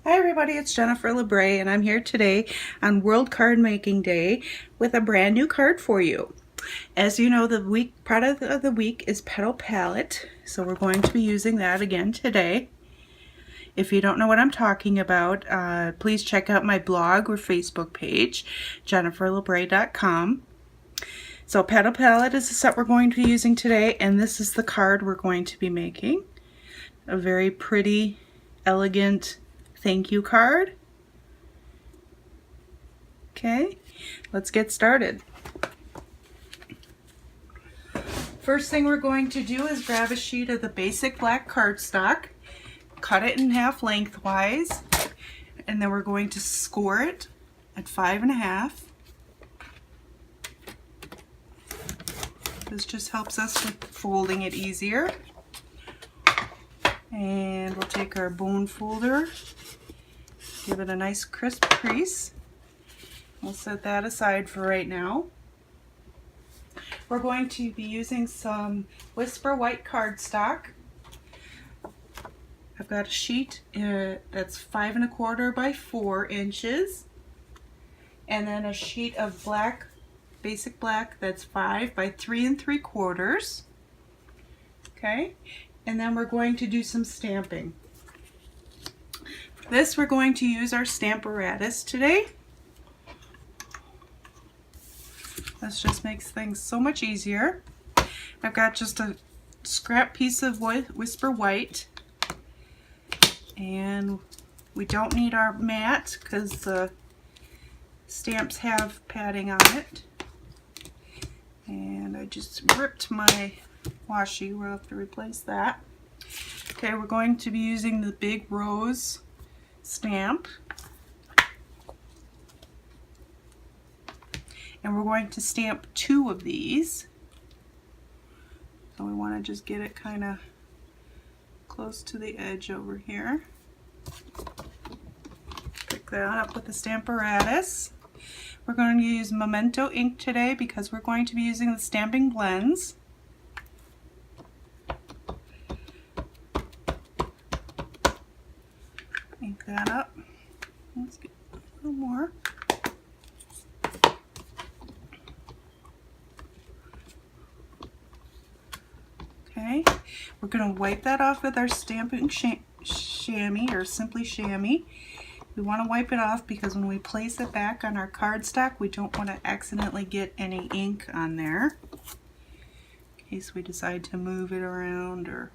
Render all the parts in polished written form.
Hi everybody, it's Jennifer Labre and I'm here today on World Card Making Day with a brand new card for you. As you know, the product of the week is Petal palette, so we're going to be using that again today. If you don't know what I'm talking about, please check out my blog or Facebook page, jenniferlabre.com. So Petal palette is the set we're going to be using today, and this is the card we're going to be making. A very pretty, elegant thank you card. Okay, let's get started. First thing we're going to do is grab a sheet of the basic black cardstock, cut it in half lengthwise, and then we're going to score it at 5.5. This just helps us with folding it easier. And we'll take our bone folder, give it a nice crisp crease. We'll set that aside for right now. We're going to be using some Whisper white cardstock. I've got a sheet that's 5 1/4 by 4 inches, and then a sheet of black, basic black, that's 5 by 3 3/4. Okay, and then we're going to do some stamping. For this, we're going to use our Stamparatus today. This just makes things so much easier. I've got just a scrap piece of Whisper white, and we don't need our mat because the stamps have padding on it. And I just ripped my washi. We'll have to replace that. Okay, we're going to be using the big rose stamp. And we're going to stamp 2 of these. So we want to just get it kind of close to the edge over here. Pick that up with the Stamparatus. We're going to use Memento ink today because we're going to be using the stamping blends. Ink that up. Let's get a little more. Okay, we're going to wipe that off with our stamping chamois or simply chamois. We want to wipe it off because when we place it back on our cardstock, we don't want to accidentally get any ink on there in case we decide to move it around or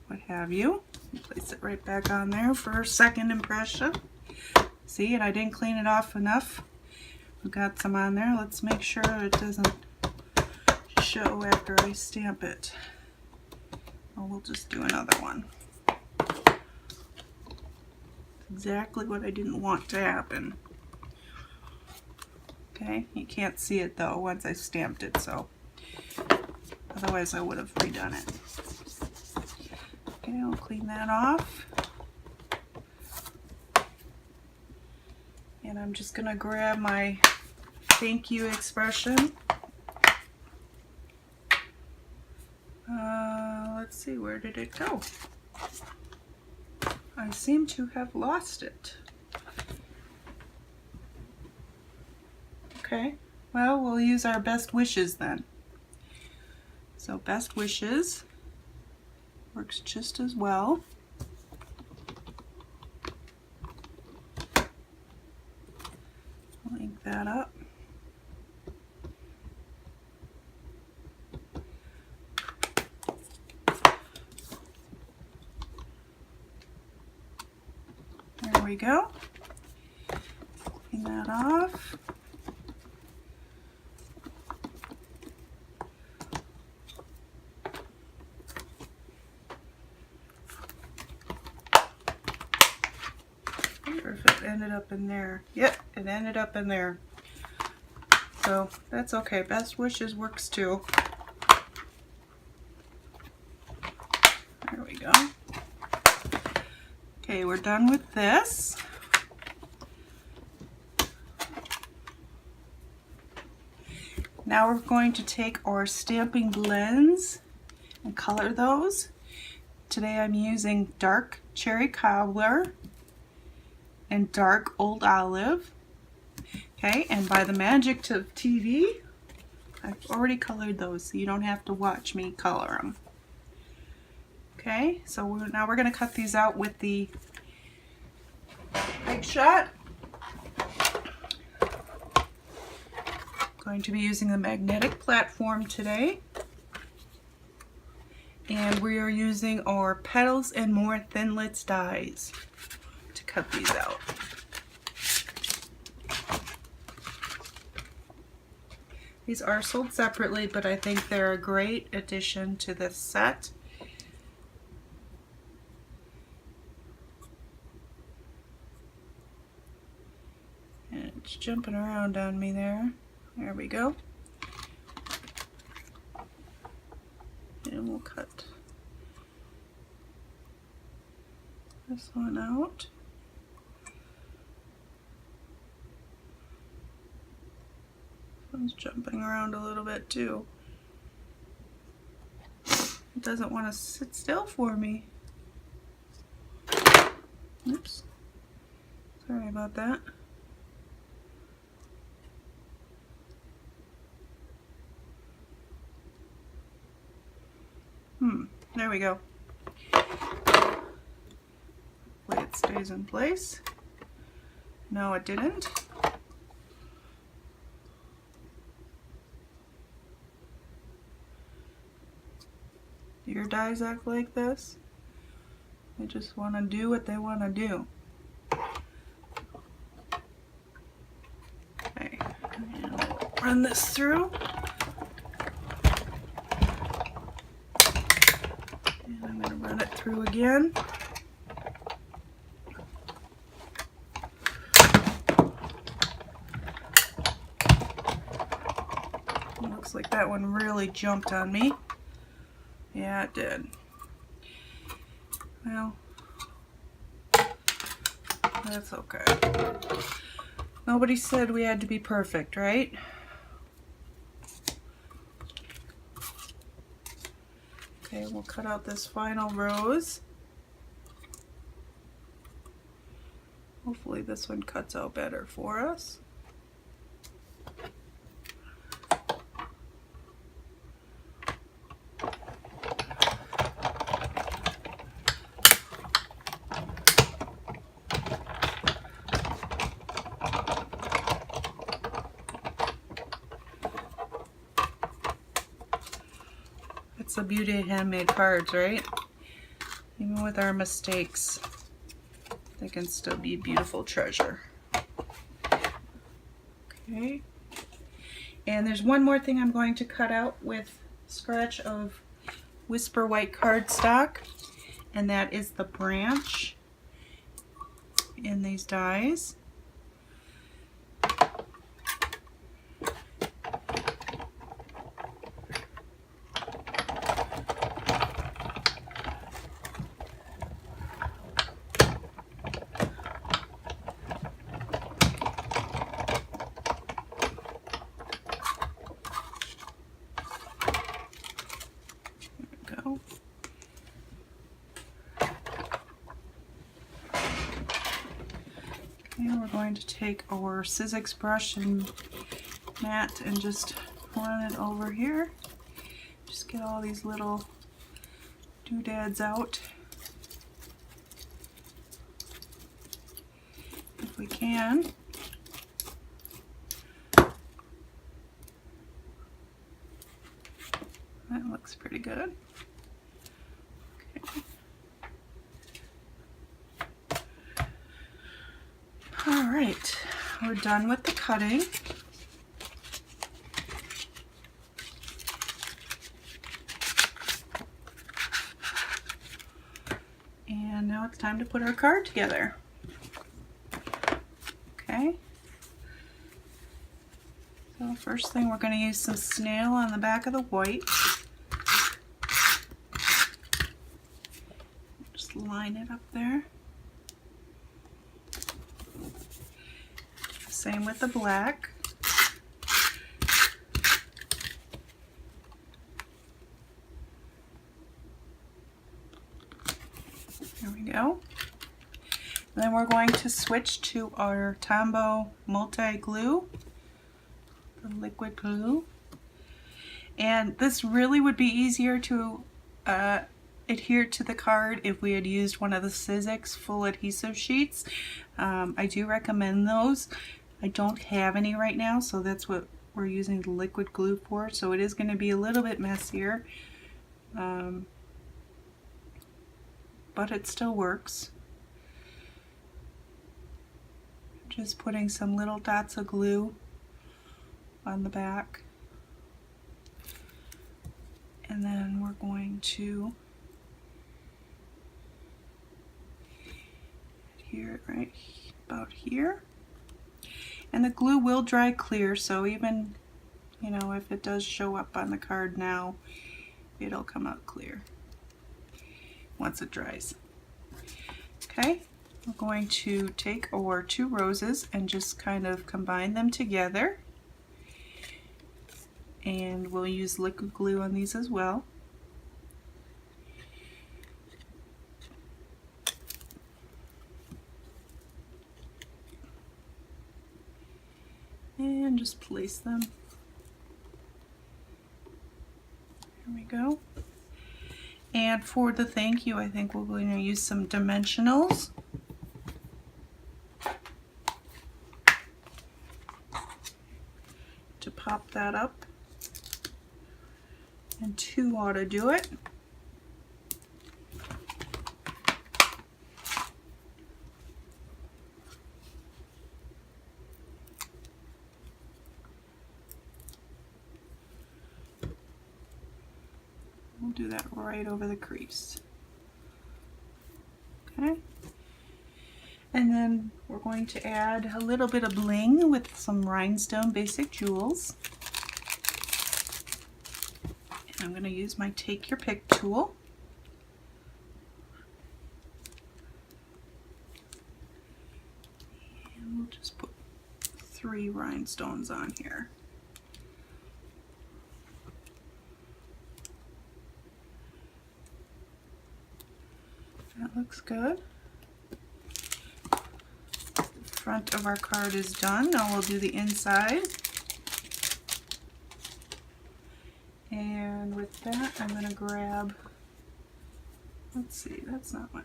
what have you. Place it right back on there for our second impression. See, and I didn't clean it off enough. We've got some on there. Let's make sure it doesn't show after I stamp it. Or we'll just do another one. Exactly what I didn't want to happen. Okay, you can't see it though once I stamped it, so otherwise I would have redone it. Okay, I'll clean that off. And I'm just gonna grab my thank you expression. Let's see, where did it go? I seem to have lost it. Okay, well, we'll use our best wishes then. So best wishes works just as well. I'll ink that up. There we go. Clean that off. I wonder if it ended up in there. Yep, it ended up in there. So that's okay. Best wishes works too. There we go. Okay, we're done with this. Now we're going to take our stamping blends and color those. Today I'm using dark cherry cobbler and dark old olive. Okay, and by the magic of TV, I've already colored those, so you don't have to watch me color them. Okay, so now we're going to cut these out with the Big Shot. Going to be using the magnetic platform today. And we are using our Petals and More Thinlits dies to cut these out. These are sold separately, but I think they're a great addition to this set. And it's jumping around on me there. There we go. And we'll cut this one out. This one's jumping around a little bit too. It doesn't want to sit still for me. Oops. Sorry about that. There we go. Hopefully it stays in place. No, it didn't. Do your dies act like this? They just want to do what they want to do. Okay, and we'll run this through. And I'm going to run it through again. Looks like that one really jumped on me. Yeah, it did. Well, that's okay. Nobody said we had to be perfect, right? Okay, we'll cut out this final rose. Hopefully this one cuts out better for us. It's the beauty of handmade cards, right? Even with our mistakes, they can still be beautiful treasure. Okay. And there's one more thing I'm going to cut out with scratch of Whisper White cardstock, and that is the branch in these dies. And we're going to take our Sizzix brush and mat and just run it over here. Just get all these little doodads out if we can. That looks pretty good. Alright, we're done with the cutting. And now it's time to put our card together. Okay. So first thing, we're going to use some snail on the back of the white. Just line it up there. Same with the black. we go. Then we're going to switch to our Tombow multi-glue, the liquid glue. And this really would be easier to adhere to the card if we had used one of the Sizzix full adhesive sheets. I do recommend those. I don't have any right now, so that's what we're using the liquid glue for. So it is going to be a little bit messier, but it still works. Just putting some little dots of glue on the back. And then we're going to adhere it right about here. And the glue will dry clear, so even, you know, if it does show up on the card now, it'll come out clear once it dries. Okay, we're going to take our 2 roses and just kind of combine them together. And we'll use liquid glue on these as well. And just place them. There we go. And for the thank you, I think we're going to use some dimensionals. To pop that up. And 2 ought to do it. We'll do that right over the crease. Okay. And then we're going to add a little bit of bling with some rhinestone basic jewels. I'm going to use my Take Your Pick tool. And we'll just put 3 rhinestones on here. That looks good. The front of our card is done. Now we'll do the inside. And with that, I'm going to grab, let's see, that's not my,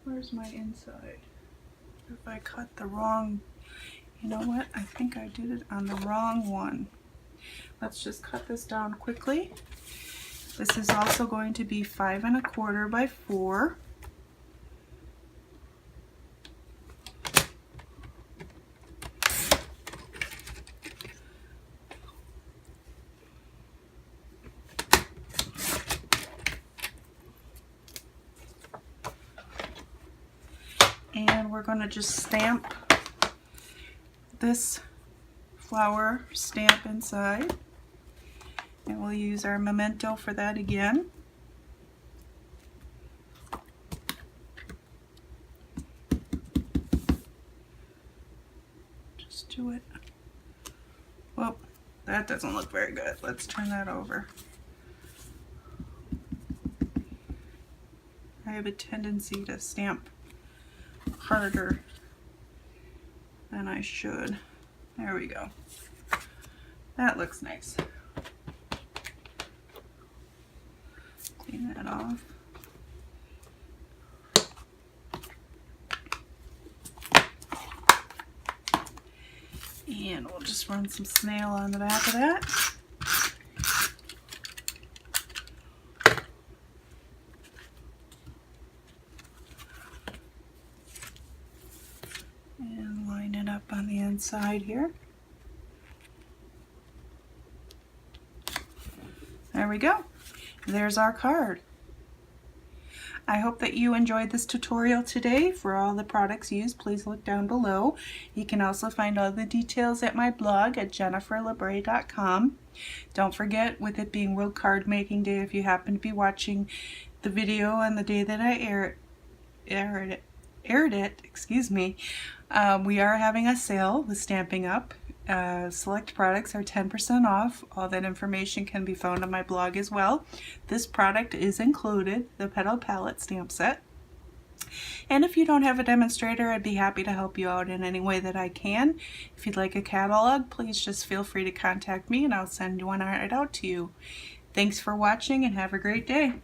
where's my inside? If I cut the wrong, you know what, I think I did it on the wrong one. Let's just cut this down quickly. This is also going to be 5 1/4 by 4. And we're going to just stamp this flower stamp inside. And we'll use our memento for that again. Just do it. Well, that doesn't look very good. Let's turn that over. I have a tendency to stamp harder than I should. There we go. That looks nice. Clean that off. And we'll just run some snail on the back of that. And line it up on the inside here. There we go. There's our card. I hope that you enjoyed this tutorial today. For all the products used, please look down below. You can also find all the details at my blog at jenniferlabre.com. Don't forget, with it being World Card Making Day, if you happen to be watching the video on the day that I aired it, excuse me, we are having a sale with Stampin' Up. select products are 10% off. All that information can be found on my blog as well. This product is included, the Petal palette stamp set. And if you don't have a demonstrator, I'd be happy to help you out in any way that I can. If you'd like a catalog, please just feel free to contact me and I'll send one right out to you. Thanks for watching and have a great day.